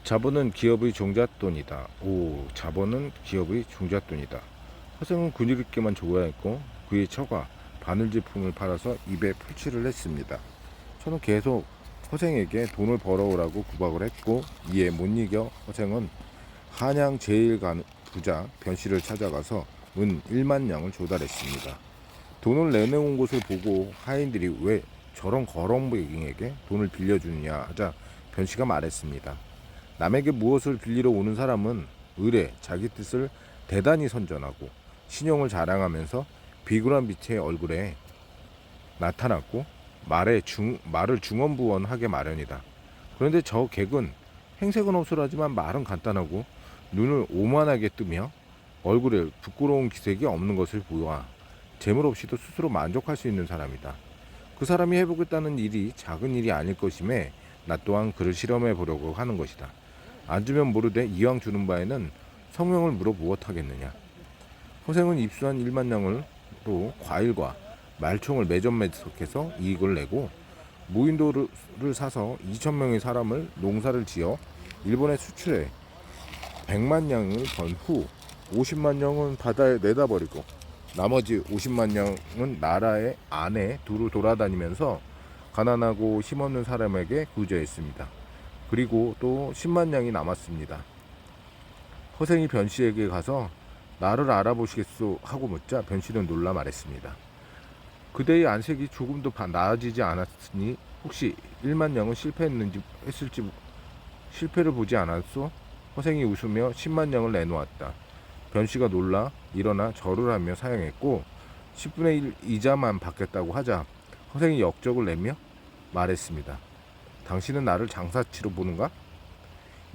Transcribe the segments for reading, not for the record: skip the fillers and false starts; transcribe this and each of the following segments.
자본은 기업의 종잣돈이다. 오, 자본은 기업의 종잣돈이다. 허생은 근육있게만 좋아했고 그의 처가 바늘제품을 팔아서 입에 풀칠을 했습니다. 저는 계속 허생에게 돈을 벌어오라고 구박을 했고 이에 못 이겨 허생은 한양 부자 변씨를 찾아가서 은 1만 양을 조달했습니다. 돈을 내놓은 것을 보고 하인들이 왜 저런 거렁뱅이에게 돈을 빌려주느냐 하자 변씨가 말했습니다. 남에게 무엇을 빌리러 오는 사람은 을에 자기 뜻을 대단히 선전하고 신용을 자랑하면서 비굴한 빛의 얼굴에 나타났고 말을 중언부언하게 마련이다. 그런데 저 객은 행색은 없으라지만 말은 간단하고 눈을 오만하게 뜨며 얼굴에 부끄러운 기색이 없는 것을 보아 재물 없이도 스스로 만족할 수 있는 사람이다. 그 사람이 해보겠다는 일이 작은 일이 아닐 것임에 나 또한 그를 실험해 보려고 하는 것이다. 안 주면 모르되 이왕 주는 바에는 성명을 물어 무엇하겠느냐. 허생은 입수한 1만 양으로 과일과 말총을 매점매석해서 이익을 내고 무인도를 사서 2,000명의 사람을 농사를 지어 일본에 수출해 100만 양을 번 후 50만 양은 바다에 내다버리고 나머지 50만 양은 나라의 안에 두루 돌아다니면서 가난하고 힘없는 사람에게 구제했습니다. 그리고 또 10만 양이 남았습니다. 허생이 변씨에게 가서 나를 알아보시겠소 하고 묻자 변씨는 놀라 말했습니다. 그대의 안색이 조금도 나아지지 않았으니 혹시 1만 양은 실패를 보지 않았소? 허생이 웃으며 10만 양을 내놓았다. 변씨가 놀라 일어나 절을 하며 사양했고 10분의 1 이자만 받겠다고 하자 허생이 역적을 내며 말했습니다. 당신은 나를 장사치로 보는가?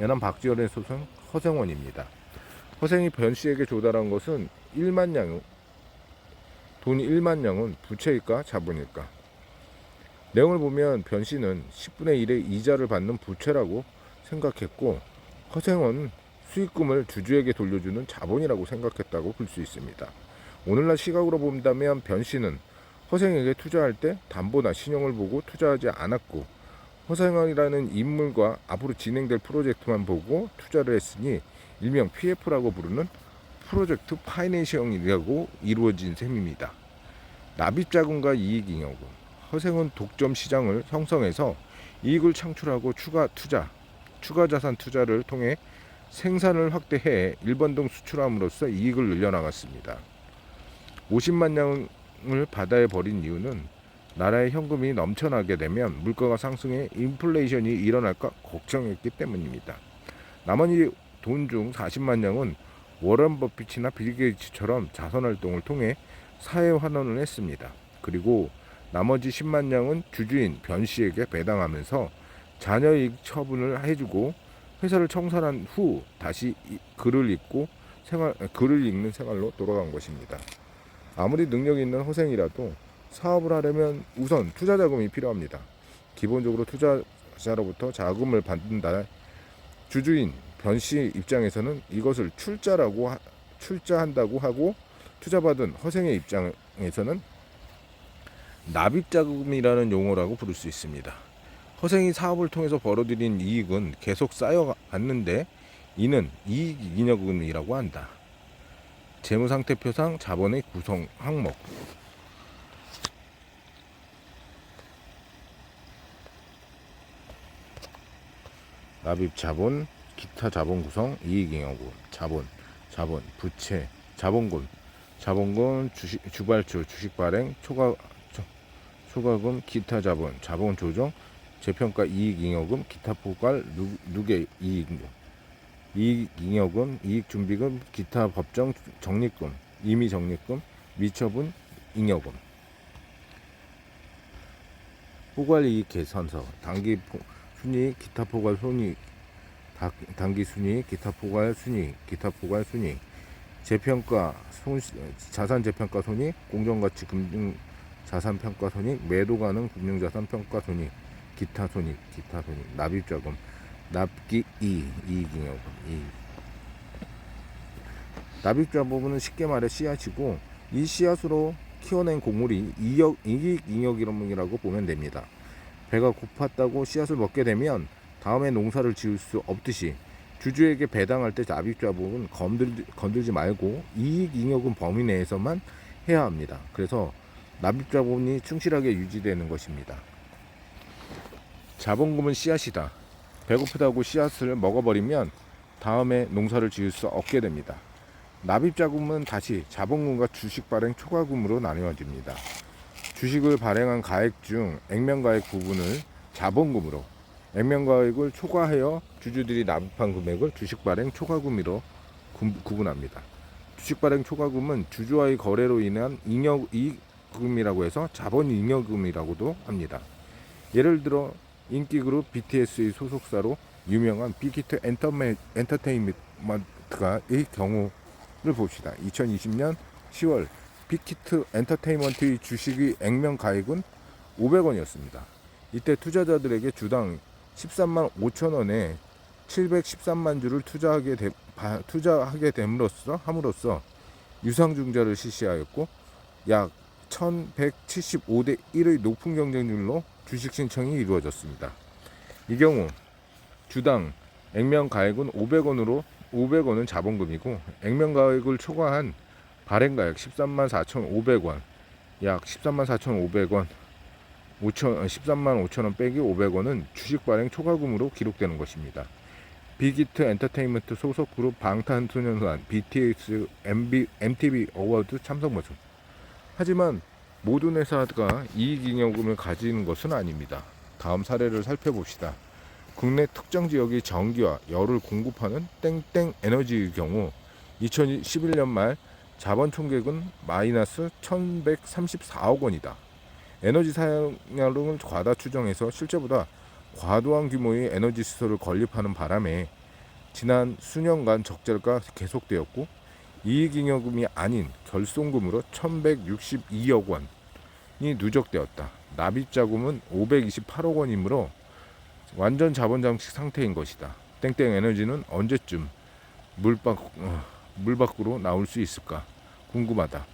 연한 박지열의 소설 허생원입니다. 허생이 변씨에게 조달한 것은 1만 양, 돈 1만 양은 부채일까 자본일까? 내용을 보면 변씨는 10분의 1의 이자를 받는 부채라고 생각했고 허생은 수익금을 주주에게 돌려주는 자본이라고 생각했다고 볼 수 있습니다. 오늘날 시각으로 본다면 변씨는 허생에게 투자할 때 담보나 신용을 보고 투자하지 않았고 허생이라는 인물과 앞으로 진행될 프로젝트만 보고 투자를 했으니 일명 PF라고 부르는 프로젝트 파이낸싱이라고 이루어진 셈입니다. 납입자금과 이익잉여금. 허생은 독점 시장을 형성해서 이익을 창출하고 추가 자산 투자를 통해 생산을 확대해 일본 등 수출함으로써 이익을 늘려나갔습니다. 50만 양을 바다에 버린 이유는 나라의 현금이 넘쳐나게 되면 물가가 상승해 인플레이션이 일어날까 걱정했기 때문입니다. 나머지 돈 중 40만 양은 워런 버핏이나 빌 게이츠처럼 자선활동을 통해 사회 환원을 했습니다. 그리고 나머지 10만 양은 주주인 변씨에게 배당하면서 자녀이익 처분을 해주고 회사를 청산한 후 다시 글을 읽는 생활로 돌아간 것입니다. 아무리 능력이 있는 허생이라도 사업을 하려면 우선 투자 자금이 필요합니다. 기본적으로 투자자로부터 자금을 받는다. 주주인 변씨 입장에서는 이것을 출자한다고 하고 투자받은 허생의 입장에서는 납입자금이라는 용어라고 부를 수 있습니다. 허생이 사업을 통해서 벌어들인 이익은 계속 쌓여갔는데 이는 이익잉여금이라고 한다. 재무상태표상 자본의 구성 항목. 납입자본, 기타 자본 구성, 이익잉여금, 자본, 부채, 자본금, 주발주, 주식발행, 초과금, 기타 자본, 자본 조정, 재평가 이익잉여금, 기타 포괄, 누계 이익잉여금, 이익준비금, 기타 법정 적립금, 임의적립금, 미처분 잉여금. 포괄이익 계산서, 단기 순이익, 기타 포괄 손익, 단기 순이익, 기타 포괄 순이익, 재평가 자산 재평가 손익, 공정가치 금융 자산 평가 손익, 매도 가능 금융 자산 평가 손익, 기타 손익, 납입자금, 납기 이익잉여금. 납입자 부분은 쉽게 말해 씨앗이고 이 씨앗으로 키워낸 곡물이 이익잉여금이라고 보면 됩니다. 배가 고팠다고 씨앗을 먹게 되면 다음에 농사를 지을 수 없듯이 주주에게 배당할 때 납입자금은 건들지 말고 이익잉여금 범위 내에서만 해야 합니다. 그래서 납입자금이 충실하게 유지되는 것입니다. 자본금은 씨앗이다. 배고프다고 씨앗을 먹어버리면 다음에 농사를 지을 수 없게 됩니다. 납입자금은 다시 자본금과 주식 발행 초과금으로 나뉘어집니다. 주식을 발행한 가액 중 액면가액 부분을 자본금으로, 액면가액을 초과하여 주주들이 납입한 금액을 주식 발행 초과금으로 구분합니다. 주식 발행 초과금은 주주와의 거래로 인한 이익금이라고 해서 자본잉여금이라고도 합니다. 예를 들어 인기그룹 BTS의 소속사로 유명한 빅히트 엔터테인먼트가의 경우를 봅시다. 2020년 10월 빅히트 엔터테인먼트의 주식의 액면 가액은 500원이었습니다. 이때 투자자들에게 주당 13만 5천 원에 713만 주를 투자하게 함으로써 유상증자를 실시하였고 약 1175대 1의 높은 경쟁률로 주식 신청이 이루어졌습니다. 이 경우 주당 액면 가액은 500원은 자본금이고 액면 가액을 초과한 발행 가액 13만 4,500원, 약 13만 4,500원, 13만 5천 원 빼기 500원은 주식 발행 초과금으로 기록되는 것입니다. 빅히트 엔터테인먼트 소속 그룹 방탄소년단 BTS MTV 어워드 참석 모습. 하지만 모든 회사가 이익잉여금을 가지는 것은 아닙니다. 다음 사례를 살펴봅시다. 국내 특정 지역의 전기와 열을 공급하는 땡땡 에너지의 경우 2011년 말 자본 총액은 마이너스 1134억 원이다. 에너지 사용량을 과다 추정해서 실제보다 과도한 규모의 에너지 시설을 건립하는 바람에 지난 수년간 적자가 계속되었고 이익잉여금이 아닌 결손금으로 1162억 원이 누적되었다. 납입자금은 528억 원이므로 완전 자본장식 상태인 것이다. 땡땡 에너지는 언제쯤 물 밖으로 나올 수 있을까 궁금하다.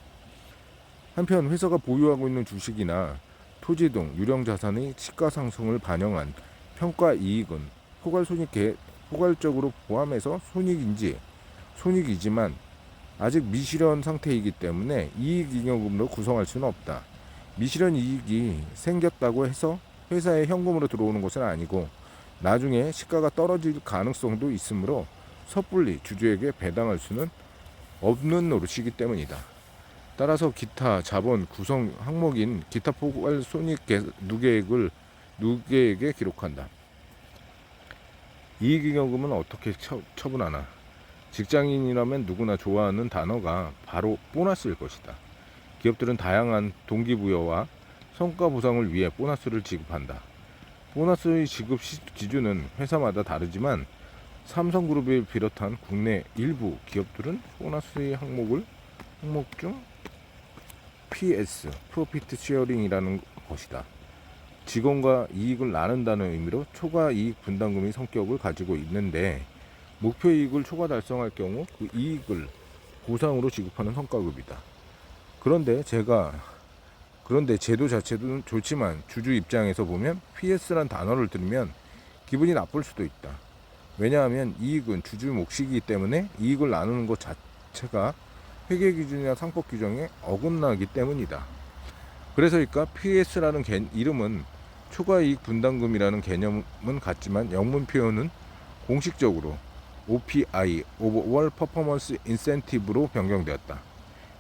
한편 회사가 보유하고 있는 주식이나 토지 등 유령자산의 시가상승을 반영한 평가이익은 포괄적으로 포함해서 손익이지만 아직 미실현 상태이기 때문에 이익잉여금으로 구성할 수는 없다. 미실현 이익이 생겼다고 해서 회사에 현금으로 들어오는 것은 아니고 나중에 시가가 떨어질 가능성도 있으므로 섣불리 주주에게 배당할 수는 없는 노릇이기 때문이다. 따라서 기타 자본 구성 항목인 기타 포괄 손익 누계액에 기록한다. 이익잉여금은 어떻게 처분하나? 직장인이라면 누구나 좋아하는 단어가 바로 보너스일 것이다. 기업들은 다양한 동기부여와 성과 보상을 위해 보너스를 지급한다. 보너스의 지급 기준은 회사마다 다르지만 삼성그룹을 비롯한 국내 일부 기업들은 보너스의 항목 중 PS, 프로피트 쉐어링이라는 것이다. 직원과 이익을 나눈다는 의미로 초과 이익 분담금의 성격을 가지고 있는데 목표 이익을 초과 달성할 경우 그 이익을 보상으로 지급하는 성과급이다. 그런데 제도 자체도 좋지만 주주 입장에서 보면 PS란 단어를 들으면 기분이 나쁠 수도 있다. 왜냐하면 이익은 주주 몫이기 때문에 이익을 나누는 것 자체가 회계 기준이나 상법 규정에 어긋나기 때문이다. 그래서일까 PS라는 이름은 초과 이익 분담금이라는 개념은 같지만 영문 표현은 공식적으로 OPI, 오버월 퍼포먼스 인센티브로 변경되었다.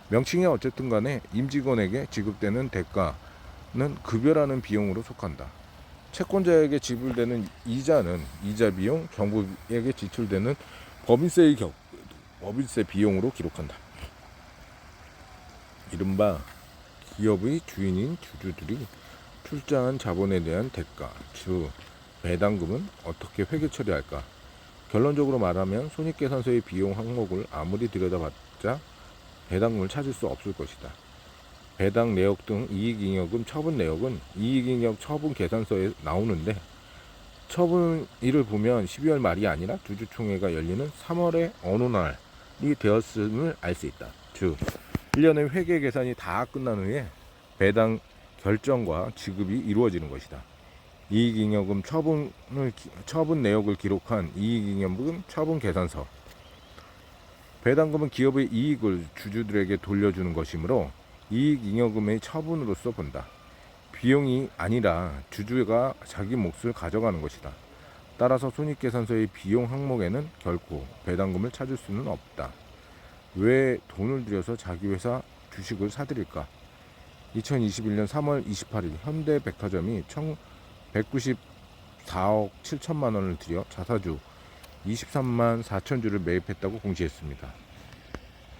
명칭이 어쨌든 간에 임직원에게 지급되는 대가는 급여라는 비용으로 속한다. 채권자에게 지불되는 이자는 이자 비용, 정부에게 지출되는 법인세 비용으로 기록한다. 이른바 기업의 주인인 주주들이 출자한 자본에 대한 대가, 즉 배당금은 어떻게 회계 처리할까? 결론적으로 말하면 손익계산서의 비용 항목을 아무리 들여다봤자 배당금을 찾을 수 없을 것이다. 배당 내역 등 이익잉여금 처분 내역은 이익잉여 처분 계산서에 나오는데 처분일을 보면 12월 말이 아니라 주주총회가 열리는 3월의 어느 날이 되었음을 알 수 있다. 즉 1년의 회계 계산이 다 끝난 후에 배당 결정과 지급이 이루어지는 것이다. 이익잉여금 처분 내역을 기록한 이익잉여금 처분 계산서. 배당금은 기업의 이익을 주주들에게 돌려주는 것이므로 이익잉여금의 처분으로서 본다. 비용이 아니라 주주가 자기 몫을 가져가는 것이다. 따라서 손익계산서의 비용 항목에는 결코 배당금을 찾을 수는 없다. 왜 돈을 들여서 자기 회사 주식을 사들일까? 2021년 3월 28일 현대백화점이 총 194억 7천만 원을 들여 자사주 23만 4천 주를 매입했다고 공시했습니다.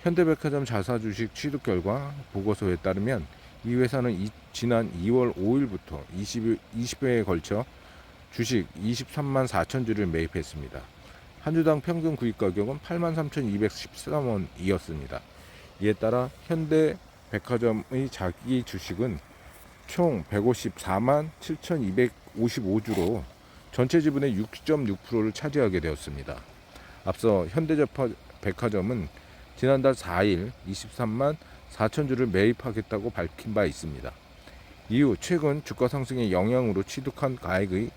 현대백화점 자사주식 취득 결과 보고서에 따르면 이 회사는 지난 2월 5일부터 20회에 걸쳐 주식 23만 4천 주를 매입했습니다. 한 주당 평균 구입 가격은 83,213원이었습니다. 이에 따라 현대백화점의 자기 주식은 총 154만 7,255주로 전체 지분의 6.6%를 차지하게 되었습니다. 앞서 현대백화점은 지난달 4일 23만 4천 주를 매입하겠다고 밝힌 바 있습니다. 이후 최근 주가 상승의 영향으로 취득한 가액의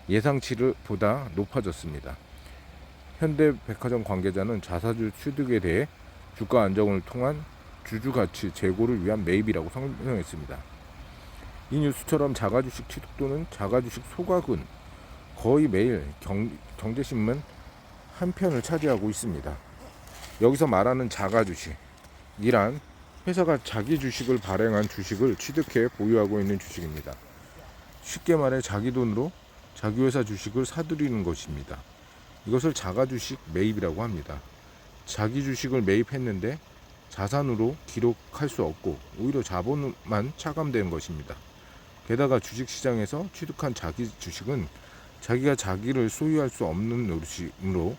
예상치를 보다 높아졌습니다. 현대백화점 관계자는 자사주 취득에 대해 주가 안정을 통한 주주가치 제고를 위한 매입이라고 설명했습니다. 이 뉴스처럼 자가주식 취득 또는 자가주식 소각은 거의 매일 경제신문 한 편을 차지하고 있습니다. 여기서 말하는 자가주식이란 회사가 자기 주식을 발행한 주식을 취득해 보유하고 있는 주식입니다. 쉽게 말해 자기 돈으로 자기 회사 주식을 사들이는 것입니다. 이것을 자가주식 매입이라고 합니다. 자기 주식을 매입했는데 자산으로 기록할 수 없고 오히려 자본만 차감되는 것입니다. 게다가 주식시장에서 취득한 자기 주식은 자기가 자기를 소유할 수 없는 노릇이므로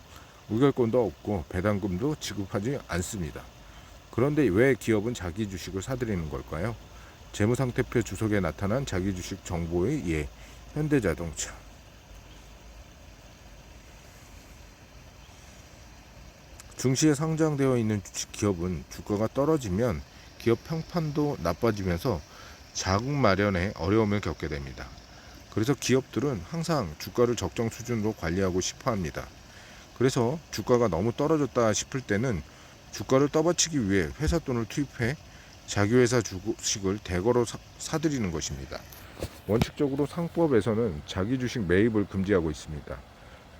우결권도 없고 배당금도 지급하지 않습니다. 그런데 왜 기업은 자기 주식을 사들이는 걸까요? 재무상태표 주석에 나타난 자기 주식 정보의 예, 현대자동차. 증시에 상장되어 있는 기업은 주가가 떨어지면 기업 평판도 나빠지면서 자국 마련에 어려움을 겪게 됩니다. 그래서 기업들은 항상 주가를 적정 수준으로 관리하고 싶어 합니다. 그래서 주가가 너무 떨어졌다 싶을 때는 주가를 떠받치기 위해 회사 돈을 투입해 자기 회사 주식을 대거로 사들이는 것입니다. 원칙적으로 상법에서는 자기 주식 매입을 금지하고 있습니다.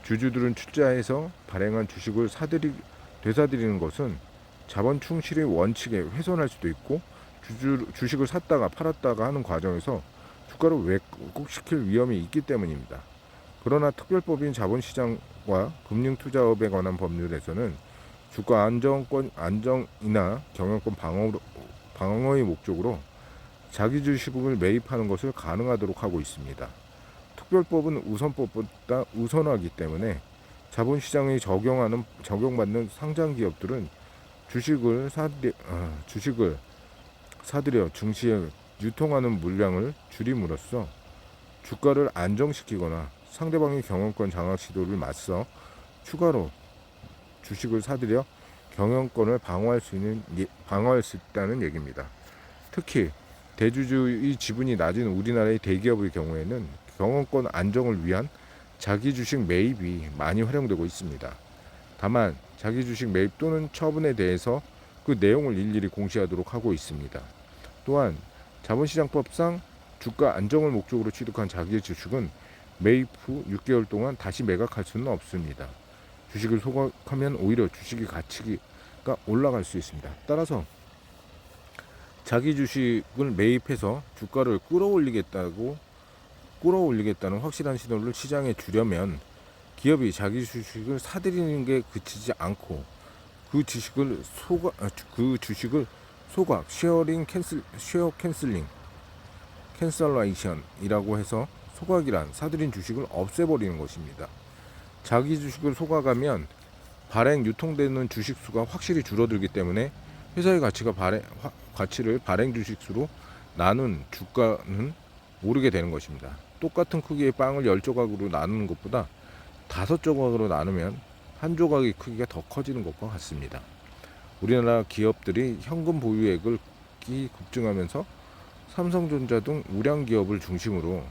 주주들은 투자해서 발행한 주식을 되사들이는 것은 자본 충실의 원칙에 훼손할 수도 있고 주식을 샀다가 팔았다가 하는 과정에서 주가를 왜곡시킬 위험이 있기 때문입니다. 그러나 특별법인 자본시장과 금융투자업에 관한 법률에서는 주가 안정이나 경영권 방어의 목적으로 자기 주식을 매입하는 것을 가능하도록 하고 있습니다. 특별법은 우선법보다 우선하기 때문에 자본시장에 적용받는 상장기업들은 주식을 사들여 증시에 유통하는 물량을 줄임으로써 주가를 안정시키거나 상대방의 경영권 장악 시도를 맞서 추가로 주식을 사들여 경영권을 방어할 수 있다는 얘기입니다. 특히 대주주의 지분이 낮은 우리나라의 대기업의 경우에는 경영권 안정을 위한 자기 주식 매입이 많이 활용되고 있습니다. 다만 자기 주식 매입 또는 처분에 대해서 그 내용을 일일이 공시하도록 하고 있습니다. 또한 자본시장법상 주가 안정을 목적으로 취득한 자기 주식은 매입 후 6개월 동안 다시 매각할 수는 없습니다. 주식을 소각하면 오히려 주식의 가치가 올라갈 수 있습니다. 따라서 자기 주식을 매입해서 주가를 끌어올리겠다는 확실한 신호를 시장에 주려면 기업이 자기 주식을 사들이는 게 그치지 않고 그 주식을 소각, 쉐어 캔슬레이션이라고 해서 소각이란 사들인 주식을 없애버리는 것입니다. 자기 주식을 소각하면 유통되는 주식 수가 확실히 줄어들기 때문에 회사의 가치를 발행 주식 수로 나눈 주가는 오르게 되는 것입니다. 똑같은 크기의 빵을 10조각으로 나누는 것보다 5조각으로 나누면 한 조각의 크기가 더 커지는 것과 같습니다. 우리나라 기업들이 현금 보유액이 급증하면서 삼성전자 등 우량 기업을 중심으로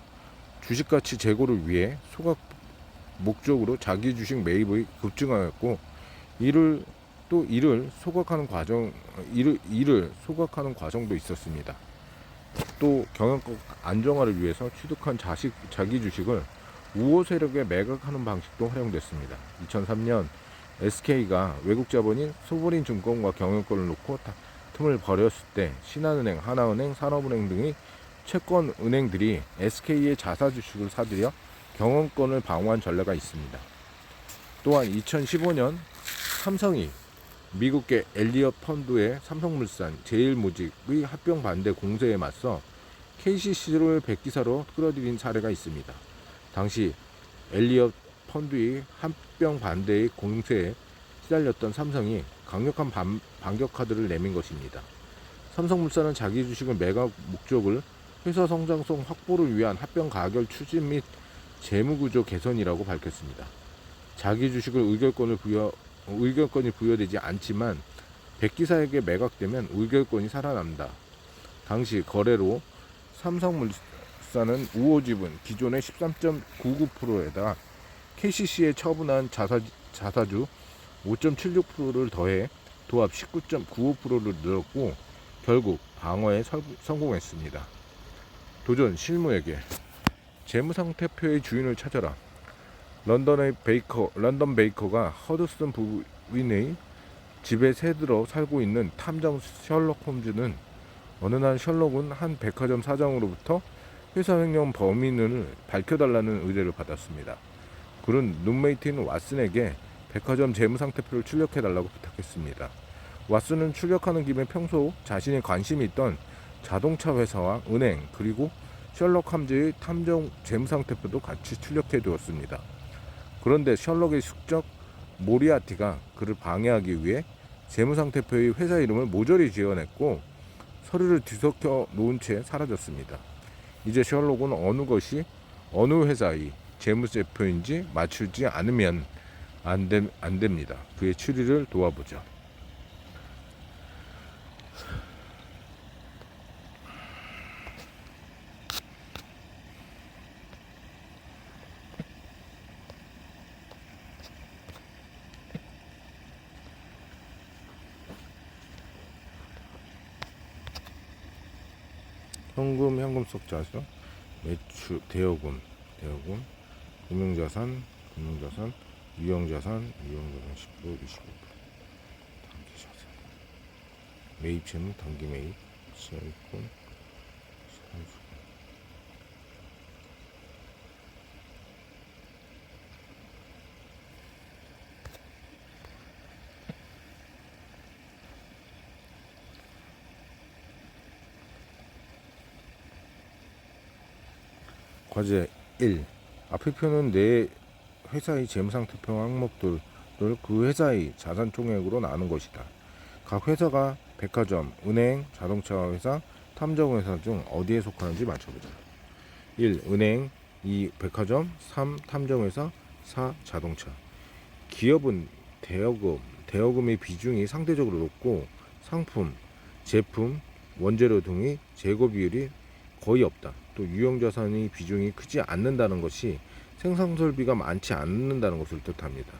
주식가치 제고를 위해 소각 목적으로 자기 주식 매입이 급증하였고 이를 소각하는 과정도 있었습니다. 또 경영권 안정화를 위해서 취득한 자기 주식을 우호 세력에 매각하는 방식도 활용됐습니다. 2003년 SK가 외국 자본인 소보린 증권과 경영권을 놓고 틈을 벌였을 때 신한은행, 하나은행, 산업은행 등의 채권 은행들이 SK의 자사 주식을 사들여 경영권을 방어한 전례가 있습니다. 또한 2015년 삼성이 미국계 엘리엇 펀드의 삼성물산, 제일모직의 합병 반대 공세에 맞서 KCC를 백기사로 끌어들인 사례가 있습니다. 당시 엘리엇 펀드의 합병 반대의 공세에 시달렸던 삼성이 강력한 반격 카드를 내민 것입니다. 삼성물산은 자기 주식을 매각 목적을 회사 성장성 확보를 위한 합병 가결 추진 및 재무구조 개선이라고 밝혔습니다. 자기 주식을 의결권이 부여되지 않지만 백기사에게 매각되면 의결권이 살아난다. 당시 거래로 삼성물산은 우호지분 기존의 13.99%에다가 KCC에 처분한 자사주 5.76%를 더해 도합 19.95%를 늘었고 결국 방어에 성공했습니다. 도전 실무에게 재무상태표의 주인을 찾아라. 런던 베이커가 허드슨 부인의 집에 새들어 살고 있는 탐정 셜록 홈즈는 어느 날 셜록은 한 백화점 사장으로부터 회사 횡령 범인을 밝혀달라는 의뢰를 받았습니다. 그는 룸메이트인 왓슨에게 백화점 재무상태표를 출력해달라고 부탁했습니다. 왓슨은 출력하는 김에 평소 자신이 관심이 있던 자동차 회사와 은행 그리고 셜록 홈즈의 탐정 재무상태표도 같이 출력해 두었습니다. 그런데 셜록의 숙적 모리아티가 그를 방해하기 위해 재무상태표의 회사 이름을 모조리 지어냈고 서류를 뒤섞여 놓은 채 사라졌습니다. 이제 셜록은 어느 회사의 재무제표인지 맞추지 않으면 안 됩니다. 그의 추리를 도와보죠. 현금 속 자산, 매출, 대여금, 금융자산, 유형자산 10%, 25%, 단기자산, 매입 채무, 단기 매입, 시행권, 선수권. 과제 1. 앞의 표는 내 회사의 재무상태표 항목들을 그 회사의 자산 총액으로 나눈 것이다. 각 회사가 백화점, 은행, 자동차 회사, 탐정회사 중 어디에 속하는지 맞춰보자. 1. 은행 2. 백화점 3. 탐정회사 4. 자동차. 기업은 대여금의 비중이 상대적으로 높고 상품, 제품, 원재료 등의 재고 비율이 거의 없다. 또 유형자산의 비중이 크지 않는다는 것이 생산설비가 많지 않는다는 것을 뜻합니다.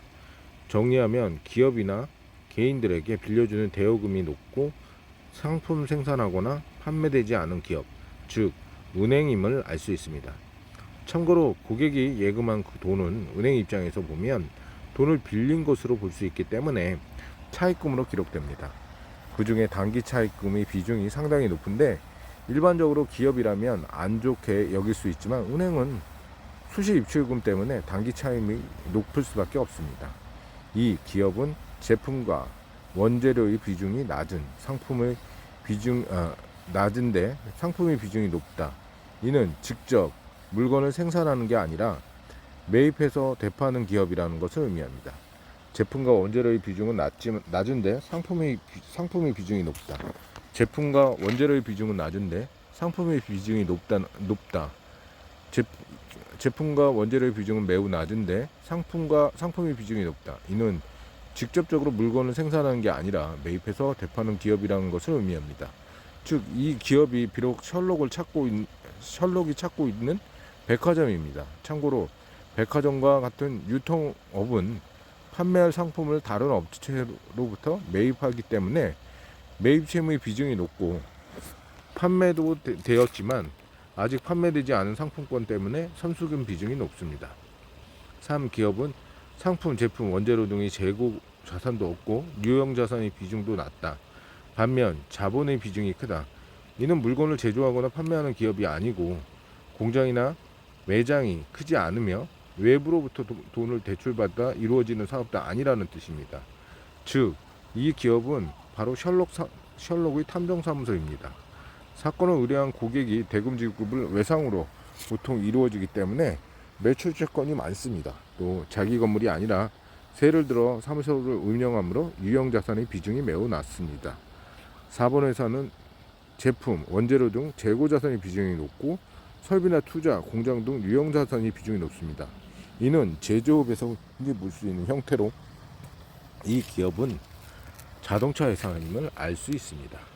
정리하면 기업이나 개인들에게 빌려주는 대여금이 높고 상품 생산하거나 판매되지 않은 기업, 즉 은행임을 알 수 있습니다. 참고로 고객이 예금한 그 돈은 은행 입장에서 보면 돈을 빌린 것으로 볼 수 있기 때문에 차입금으로 기록됩니다. 그 중에 단기 차입금의 비중이 상당히 높은데 일반적으로 기업이라면 안 좋게 여길 수 있지만 은행은 수시 입출금 때문에 단기 차임이 높을 수밖에 없습니다. 이 기업은 제품과 원재료의 비중이 낮은데 상품의 비중이 높다. 이는 직접 물건을 생산하는 게 아니라 매입해서 대파하는 기업이라는 것을 의미합니다. 제품과 원재료의 비중은 낮은데 상품의 비중이 높다. 제품과 원재료의 비중은 낮은데 상품의 비중이 높다. 제품과 원재료의 비중은 매우 낮은데 상품의 비중이 높다. 이는 직접적으로 물건을 생산하는 게 아니라 매입해서 대파하는 기업이라는 것을 의미합니다. 즉, 이 기업이 비록 셜록이 찾고 있는 백화점입니다. 참고로 백화점과 같은 유통업은 판매할 상품을 다른 업체로부터 매입하기 때문에 매입 채무의 비중이 높고 판매도 되었지만 아직 판매되지 않은 상품권 때문에 선수금 비중이 높습니다. 3. 기업은 상품, 제품, 원재료 등의 재고 자산도 없고 유형 자산의 비중도 낮다. 반면 자본의 비중이 크다. 이는 물건을 제조하거나 판매하는 기업이 아니고 공장이나 매장이 크지 않으며 외부로부터 돈을 대출받아 이루어지는 사업도 아니라는 뜻입니다. 즉, 이 기업은 바로 셜록의 탐정사무소입니다. 사건을 의뢰한 고객이 대금 지급을 외상으로 보통 이루어지기 때문에 매출 채권이 많습니다. 또 자기 건물이 아니라 세를 들어 사무소를 운영하므로 유형자산의 비중이 매우 낮습니다. 4번 회사는 제품, 원재료 등 재고자산의 비중이 높고 설비나 투자, 공장 등 유형자산의 비중이 높습니다. 이는 제조업에서 흔히 볼 수 있는 형태로 이 기업은 자동차 회사임을 알 수 있습니다.